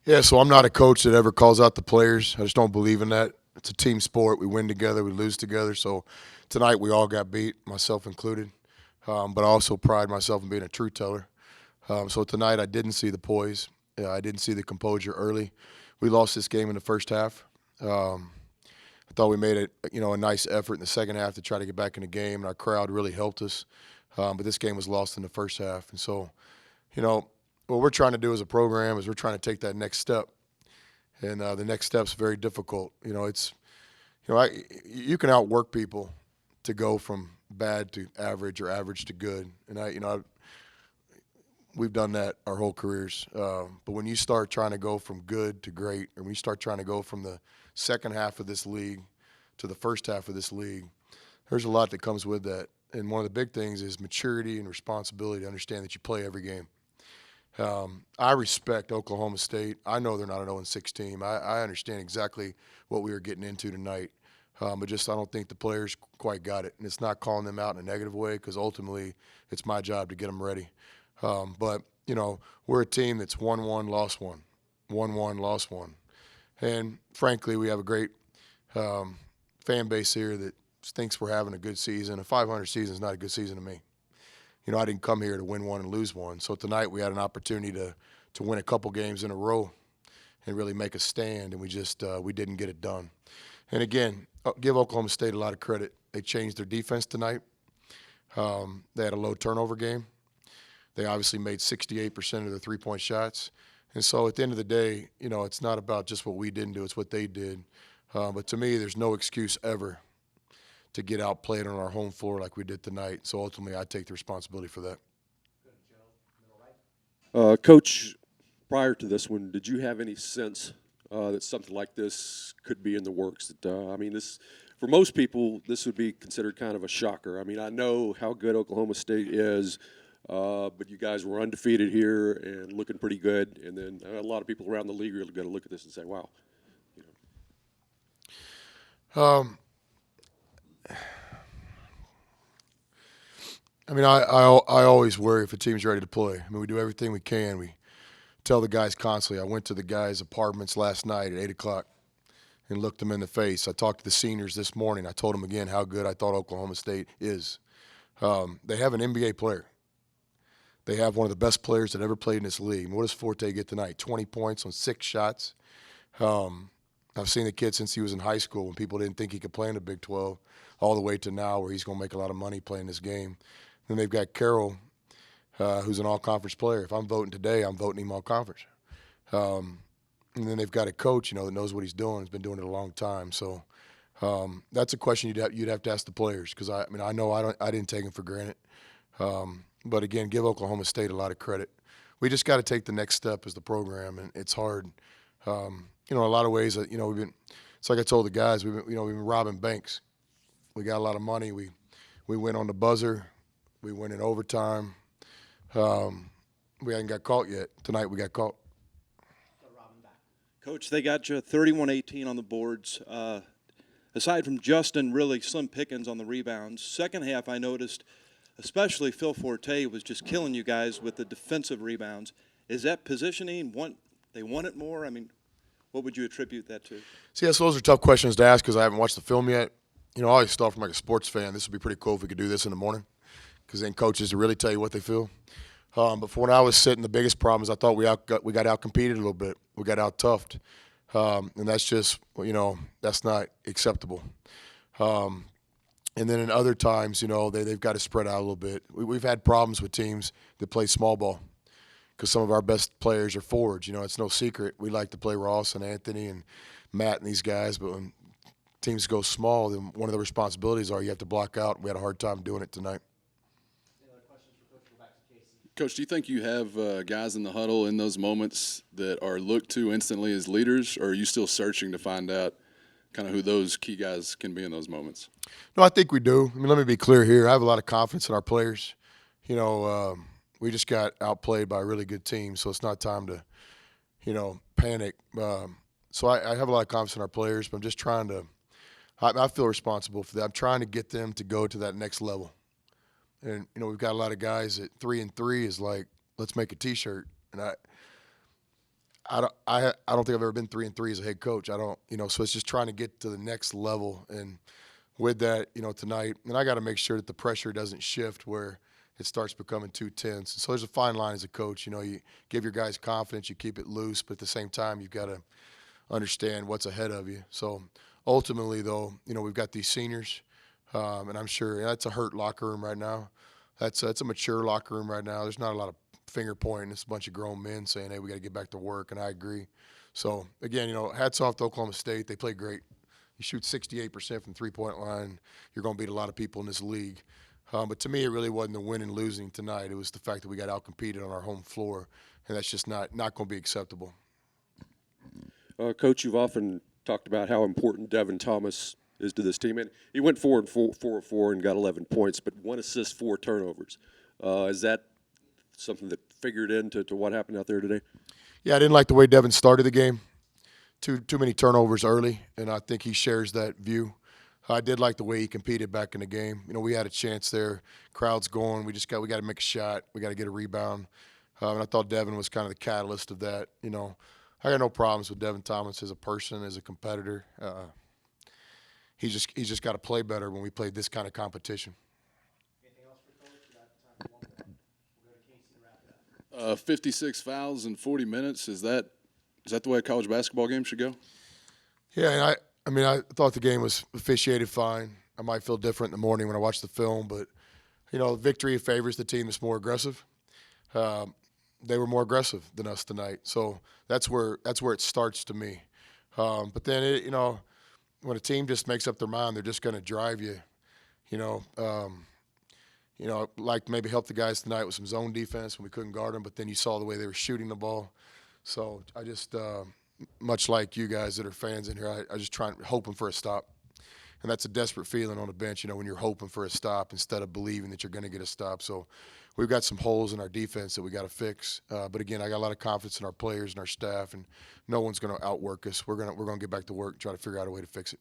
Yeah, so I'm not a coach that ever calls out the players. I just don't believe in that. It's a team sport. We win together, we lose together. So tonight we all got beat, myself included. But I also pride myself in being a truth teller. So tonight I didn't see the poise. I didn't see the composure early. We lost this game in the first half. I thought we made a nice effort in the second half to try to get back in the game, and our crowd really helped us. But this game was lost in the first half, and so, you know, what we're trying to do as a program is we're trying to take that next step, and the next step's very difficult. You can outwork people to go from bad to average or average to good, and we've done that our whole careers. But when you start trying to go from good to great, or when you start trying to go from the second half of this league to the first half of this league, there's a lot that comes with that. And one of the big things is maturity and responsibility to understand that you play every game. I respect Oklahoma State. I know they're not an 0-6 team. I understand exactly what we were getting into tonight. But just I don't think the players quite got it. And it's not calling them out in a negative way because ultimately it's my job to get them ready. But, we're a team that's 1-1, lost 1. 1-1, lost 1. And frankly, we have a great fan base here that thinks we're having a good season. A 500 season is not a good season to me. I didn't come here to win one and lose one. So tonight we had an opportunity to win a couple games in a row and really make a stand, and we didn't get it done. And again, give Oklahoma State a lot of credit. They changed their defense tonight. They had a low turnover game. They obviously made 68% of their three-point shots. And so at the end of the day, it's not about just what we didn't do, it's what they did. But to me, there's no excuse ever to get outplayed on our home floor like we did tonight. So ultimately, I take the responsibility for that. Coach, prior to this one, did you have any sense that something like this could be in the works? This for most people, this would be considered kind of a shocker. I know how good Oklahoma State is, but you guys were undefeated here and looking pretty good. And then a lot of people around the league are going to look at this and say, "Wow." I always worry if a team's ready to play. We do everything we can. We tell the guys constantly. I went to the guys' apartments last night at 8 o'clock and looked them in the face. I talked to the seniors this morning. I told them again how good I thought Oklahoma State is. They have an NBA player. They have one of the best players that ever played in this league. What does Forte get tonight? 20 points on 6 shots. I've seen the kid since he was in high school when people didn't think he could play in the Big 12, all the way to now where he's going to make a lot of money playing this game. Then they've got Carroll, who's an all-conference player. If I'm voting today, I'm voting him all-conference. And then they've got a coach, that knows what he's doing. Has been doing it a long time. So that's a question you'd have to ask the players because I know I didn't take them for granted. But again, give Oklahoma State a lot of credit. We just got to take the next step as the program, and it's hard. In a lot of ways, we've been. It's like I told the guys, we've been robbing banks. We got a lot of money. We win on the buzzer. We win in overtime. We hadn't got caught yet. Tonight we got caught. Coach, they got you 31-18 on the boards. Aside from Justin, really slim pickings on the rebounds. Second half, I noticed, especially Phil Forte was just killing you guys with the defensive rebounds. Is that positioning? They want it more? What would you attribute that to? See, those are tough questions to ask because I haven't watched the film yet. I always thought from like a sports fan, this would be pretty cool if we could do this in the morning because then coaches would really tell you what they feel. But for when I was sitting, the biggest problem is I thought we got out-competed a little bit. We got out-toughed. And that's just, that's not acceptable. And then in other times, they've got to spread out a little bit. We've had problems with teams that play small ball because some of our best players are forwards. It's no secret. We like to play Ross and Anthony and Matt and these guys, but when teams go small, then one of the responsibilities are you have to block out. We had a hard time doing it tonight. Coach, do you think you have guys in the huddle in those moments that are looked to instantly as leaders, or are you still searching to find out kind of who those key guys can be in those moments? No, I think we do. Let me be clear here. I have a lot of confidence in our players. We just got outplayed by a really good team, so it's not time to, panic. So I have a lot of confidence in our players, but I'm just trying to – I feel responsible for that. I'm trying to get them to go to that next level. And, we've got a lot of guys at 3-3 is like, let's make a T-shirt. And I don't think I've ever been 3-3 as a head coach. I don't, so it's just trying to get to the next level. And with that, tonight, and I got to make sure that the pressure doesn't shift where it starts becoming too tense. And so there's a fine line as a coach. You give your guys confidence, you keep it loose, but at the same time, you've got to understand what's ahead of you. So ultimately, though, we've got these seniors, and I'm sure that's a hurt locker room right now. That's a mature locker room right now. There's not a lot of finger pointing. It's a bunch of grown men saying, "Hey, we got to get back to work," and I agree. So again, hats off to Oklahoma State. They play great. You shoot 68% from three-point line, you're going to beat a lot of people in this league. But to me, it really wasn't the win and losing tonight. It was the fact that we got outcompeted on our home floor, and that's just not going to be acceptable. Coach, you've often talked about how important Devin Thomas is to this team, and he went 4 and got 11 points, but 1 assist, 4 turnovers. Is that something that figured into what happened out there today? Yeah, I didn't like the way Devin started the game. Too many turnovers early, and I think he shares that view. I did like the way he competed back in the game. We had a chance there. Crowd's going. We got to make a shot. We got to get a rebound. And I thought Devin was kind of the catalyst of that. I got no problems with Devin Thomas as a person, as a competitor. He's just got to play better when we play this kind of competition. Anything else for Coach? We got time for one more. We'll go to Casey to wrap it up. 56 fouls in 40 minutes. Is that the way a college basketball game should go? Yeah, and I thought the game was officiated fine. I might feel different in the morning when I watch the film, but victory favors the team that's more aggressive. They were more aggressive than us tonight, so that's where it starts to me. But then when a team just makes up their mind, they're just going to drive you. Like maybe help the guys tonight with some zone defense when we couldn't guard them, but then you saw the way they were shooting the ball. So I just, much like you guys that are fans in here, I just hoping for a stop. And that's a desperate feeling on the bench, when you're hoping for a stop instead of believing that you're going to get a stop. So we've got some holes in our defense that we got to fix. But again, I got a lot of confidence in our players and our staff, and no one's going to outwork us. We're going to get back to work and try to figure out a way to fix it.